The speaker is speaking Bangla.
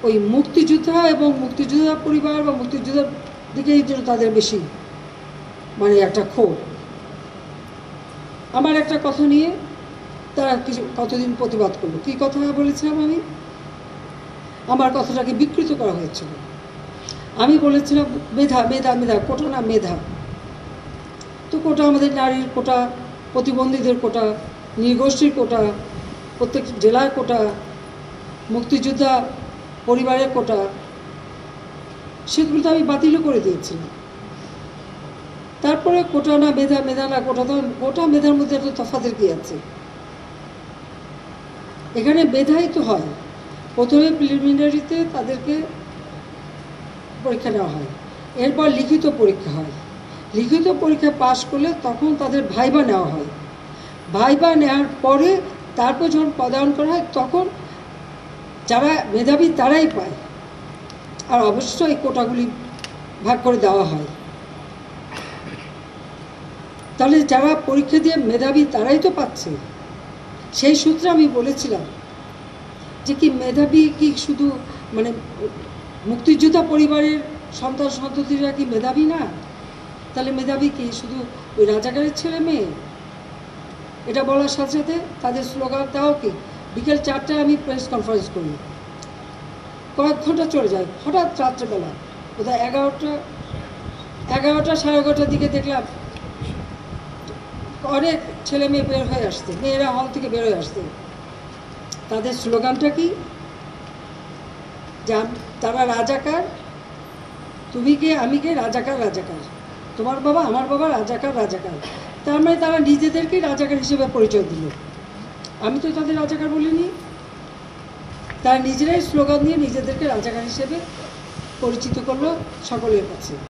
ওই মুক্তিযোদ্ধা এবং মুক্তিযোদ্ধা পরিবার বা মুক্তিযোদ্ধার দিকেই যেন তাদের বেশি মানে একটা ক্ষোভ। আমার একটা কথা নিয়ে তারা কিছু কতদিন প্রতিবাদ করলো। কী কথা বলেছিলাম আমি? আমার কথাটাকে বিকৃত করা হয়েছিল। আমি বলেছিলাম মেধা মেধা মেধা, কোটা না মেধা। তো কোটা আমাদের নারীর কোটা, প্রতিবন্ধীদের কোটা, নৃগোষ্ঠীর কোটা, প্রত্যেক জেলার কোটা, মুক্তিযোদ্ধা পরিবারের কোটা, সেগুলো তো আমি বাতিলও করে দিয়েছিলাম। তারপরে কোটা না মেধা, মেধা না কোটা, তো কোটা মেধার মধ্যে একটা তফাতের কী আছে? এখানে মেধাই তো হয়। প্রথমে প্রিলিমিনারিতে তাদেরকে পরীক্ষা নেওয়া হয়, এরপর লিখিত পরীক্ষা হয়। লিখিত পরীক্ষা পাশ করলে তখন তাদের ভাইবা নেওয়া হয়। ভাইবা নেওয়ার পরে তারপর যখন পদায়ন করা হয় তখন যারা মেধাবী তারাই পায়। আর অবশ্যই কোটাগুলি ভাগ করে দেওয়া হয়। তাহলে যারা পরীক্ষা দিয়ে মেধাবী তারাই তো পাচ্ছে। সেই সূত্রে আমি বলেছিলাম যে কি মেধাবী কি শুধু মানে মুক্তিযোদ্ধা পরিবারের সন্তান সন্ততিরা কি মেধাবী না? তাহলে মেধাবী কি শুধু ওই রাজাকারের ছেলে মেয়ে? এটা বলার সাথে সাথে তাদের স্লোগান তাও কি বিকেল 4টায় আমি প্রেস কনফারেন্স করি, কয়েক ঘন্টা চলে যায়। হঠাৎ রাত্রেবেলা বোধহয় 11টা 11:30টার দিকে দেখলাম অনেক ছেলে মেয়ে বের হয়ে আসছে, মেয়েরা হল থেকে বের হয়ে আসছে। তাদের স্লোগানটা কি? তারা রাজাকার, তুমি কে আমি কে, রাজাকার রাজাকার, তোমার বাবা আমার বাবা, রাজাকার রাজাকার। তার মানে তারা নিজেদেরকেই রাজাকার হিসেবে পরিচয় দিল। আমি তো তাদের রাজাকার বলিনি। তারা নিজেরাই স্লোগান দিয়ে নিজেদেরকে রাজাকার হিসেবে পরিচিত করলো সকলের কাছে।